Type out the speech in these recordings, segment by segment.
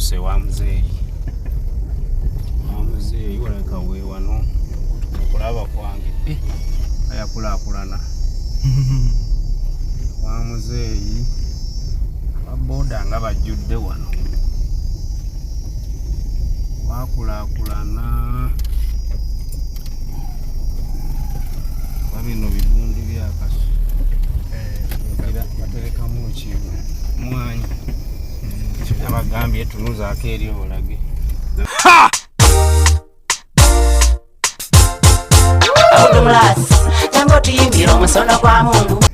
ntuuse wa muzeeyi. Wa muzeeyi walabika we wano okulaba kwange ayakulaakulana. Wa muzeeyi abooda nga bajjudde wano wakulaakulana. Bino bibundi bya kaso baterekamu ekintu mwanyi abagambye tunuzaako eri olage. Jango tuyimbira omusono gwa Mungu.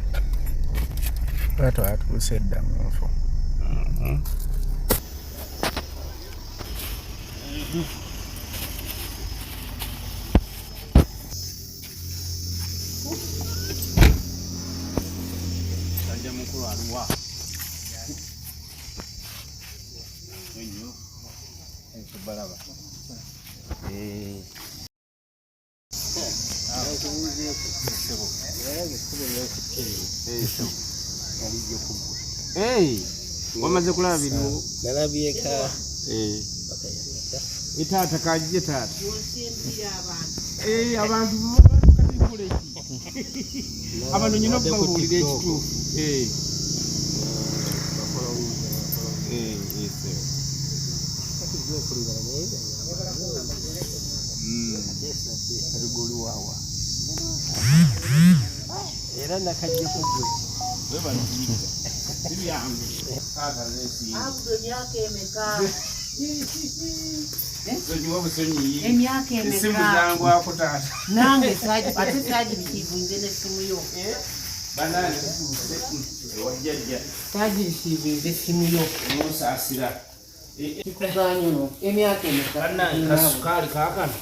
Twatuuse edda munfo. Sajja mukulu aliwa balaba ngomaze kulaba bino nalabyeka itaata kajje taata abantu abantu nyina okubabuulira ekituufu. era nakajje kugwe Emyaka emeka nange ate saagirisiivinze n'essimu yo. Saagirisiivinze essimu yo omusaasira kikugaanyo no. Emyaka emeka kasukaali kaakano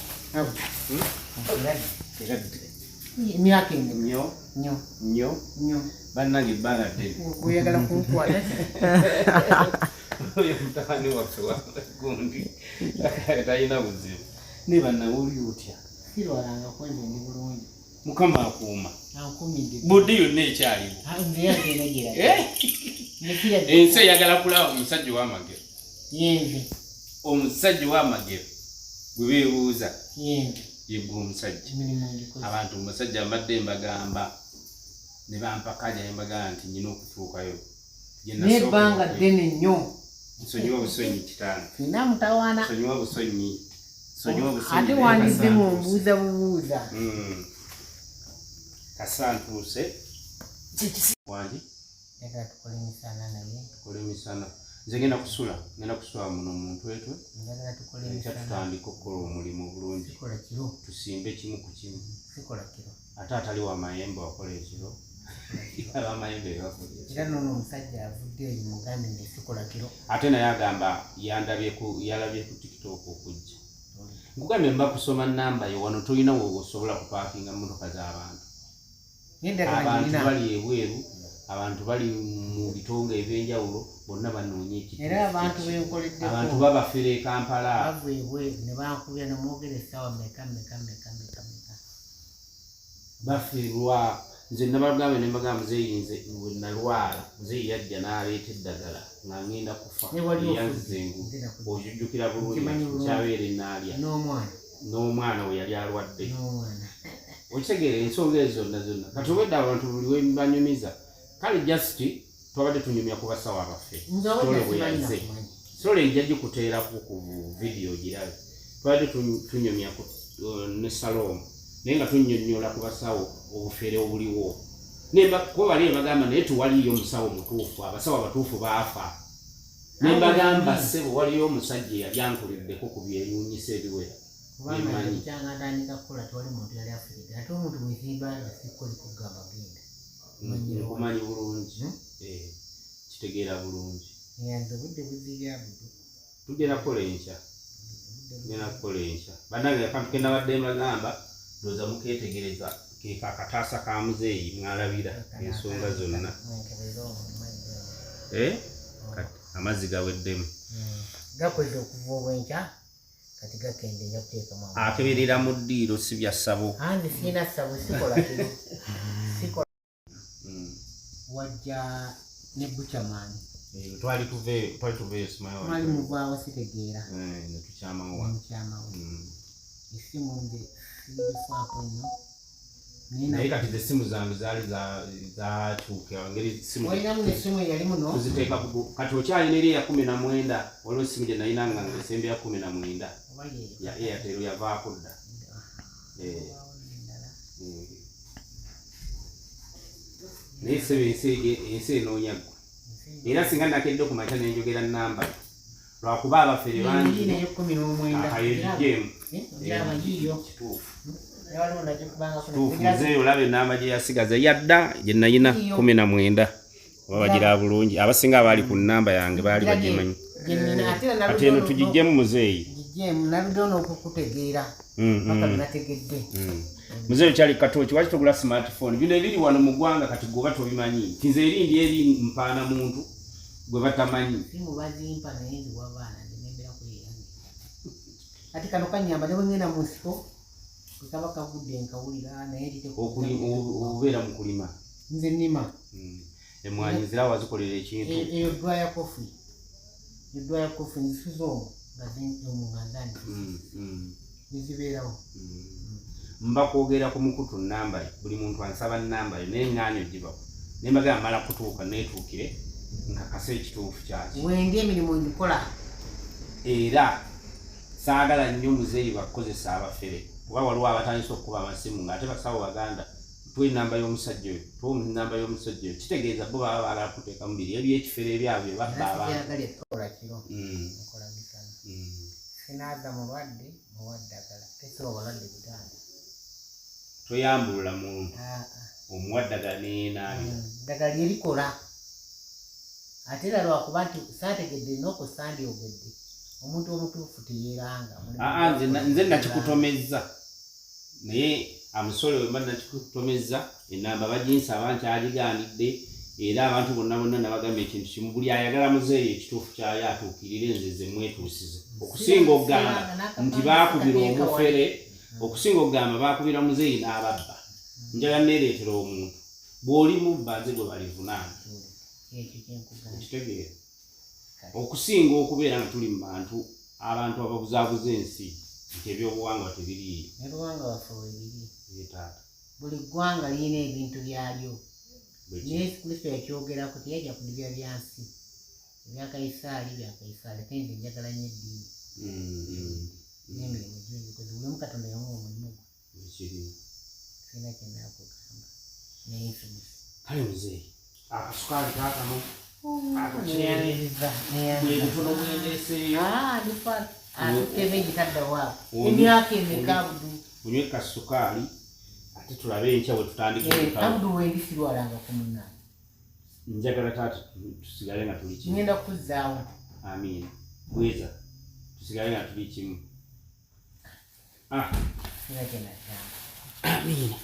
emyaka emeka nnyo bannange ebbanga ddene oyagala kunkwata oyo mutabani waffe wagundi talina buzibu ne bannawuli otya sirwalanga kwenze ndi bulungi mukama akuuma ankumidde budde yonna ekyaliwo ensi eyagala kulaba omusajja w'amagero yenze omusajja w'amagero gwe beebuuza yenze yegwe omusajja emirimu ngikoze abantu omusajja mbadde mbagamba ne bampakanya ne mbagamba nti nyina okutuukayo n'ebbanga ddene nnyo. nsonyiwa busonyi kitanda Nina mutawaana nsonyiwa busonyi ate wandidde mu mbuuza bubuuza kasantuuse wandi njagala tukole emisana naye tukole emisana nze ngenda kusula muno omuntu etwe njagala tukole ekya emisana tutandika okukola omulimu bulungi sikola kiro tusimbe kimu ku kimu sikola kiro ate atali wamayembe wakola ekiro abamayembe bebakola era nono omusajja avudde eyo mugambe nti sikola kiro ate naye agamba yalabye ku TikTok okujja nkugambye mba kusoma namba yo wano tolina wosobola kupaakinga motoka z'abantu. Abantu bali ebweru, abantu bali mu bitonga ebyenjawulo bonna banoonya ekiti. Era abantu benkoleddeko abantu babafera e Kampala bava ebweru ne bankubira ne mwogera essaawa meka baferwa. Nze nabagambe ne mbagamba muzeeyi nze bwe nalwala muzeeyi yajja n'aleeta eddagala nga ngenda kufa yanzize engu ojujjukira bulungi kyabeera enaalya n'omwana we yali alwadde okitegeera ensonga ezo zonna kati obwedda abantu buli we banyumiza kale jasiti twabadde tunyumya ku basawo abaffe sitole bwe yazze sitole ejja gikuteerako ku vidiyo girabe twabadde tunyumya ne Salome naye nga tunnyonnyola ku basawo obufere obuliwo kuba bali bagamba naye tuwaliyo omusawo mutuufu abasawo abatuufu baafa ne mbagamba ssebo waliyo omusajja eyali ankoleddeko ku byeyuunyisa ebiwera kubangi kyangatandika kukola tewali muntu yali afiridde ate omuntu bwezimba sikoli kugamba genda okumanyi bulungi kitegeera bulungi yanze obudde buzibya budde tugenda kukola enkya bannange akantu ke nabadde mbagamba ndowooza mukeetegereza ke kakataasa ka muzeeyi mwalabira ensonga zonna amazzi gaweddemu gakoze okuva obwenkya kati gakende nja kuteekamu akeberera mu ddiiro si bya ssabo anze sirina ssabo sikola kiro wajja ne buchamani twali tuve simayo mwali muvaawo sitegeera ne tukyamawo esimu nze sindifaako nnyo naye kati zessimu zange zaali zakyuka ngeri simu olinamu nessimu eyali muno tuziteeka kati okyalina eri eya 19 waliwo essimu gye nalina nga ngesembe ya 19 ya Airtel yavaako dda naye sebe ensi enoonyagwa era singa nakedde ku makya nenjogera namba lwakuba abafere bangi muzeeyo olaba enamba gye yasigaza yadda gye nayina 19 oba bagira bulungi abasinga abaali ku nnamba yange baali bagimanyi ate eno tugijjemu muzeeyi muzeeyo kyali katooki waki togula smartphone bino ebiri wano mu ggwanga kati gwoba tobimanyi nti nze erindi eri mpaana muntu gwe batamanyi ati kano kanyamba ne bwe ngenda mu nsiko kaba kagudde nkawulira naye obeera mu kulima nze nnima emwanyi zira wazikolera ekintu eyo dwaya kofi nzisuza omwo nga zimuŋŋanzani nizibeerawo mba kwogera ku mukutu nnamba buli muntu ansaba nnamba yo naye ŋŋaanyo gibako naye mbagamba mala kutuuka neetuukire nkakasa ekituufu kyaki wendi emirimu ngikola era saagala nnyo muzeeyi bakukozesa abafere kuba waliwo abatandisa okukuba amasimu ng'ate basawo baganda tuwe ennamba y'omusajja oyo tuwe ennamba y'omusajja oyo kitegeeza bo baba baagala kuteekamu biri ebyekifere ebyabwe babba abantu sinaaza mulwadde muwaddagala tesoba balwadde butanda toyambulula muntu omuwaddagala neenaabyo ddagala lyerikola ate era lwakuba nti saategedde noko sandyogedde omuntu omutuufu teyeeranga nze nakikutomezza naye amusole wemba nakikutomezza enamba baginsaba nkyagigaanidde era abantu bonna nabagamba ekintu kimu buli ayagala muzeeyi ekituufu kyayo atuukirire nze ze mwetuusize okusinga okugamba nti baakubira omufere okusinga okugamba baakubira muzeeyi n'ababba njagala neereetera omuntu bw'oli mubba nze gwe balivunaana ekitegeera okusinga okubeera nga tuli mu bantu abantu ababuzaabuza ensi nti ebyobuwangwa tebiriiyo nebuwanga waffe webiri taata buli ggwanga lirina ebintu byalyo yesu kristo yakyogerako teyajja kulibya byansi ebyakaisaali byakaisaali ate nze njagala nnyo eddiini n'emirimu gyebikoze buli omu katonda yamuwa omulimu gwe sina kyenakugamba naye nsomesa kale muzeeyi akasukaali kaakano neyanziza bwendeseeyo atutebe gitaddawaako emyaka emeka abudu unywe kasukaali ate tulabe enkya bwe tutandika abudu wendi sirwalanga ku munnange njagala taata tusigale nga tuli kimu ngenda kuzzaawo amiina bweza tusigale nga tuli kimu sina kyenagamba amiina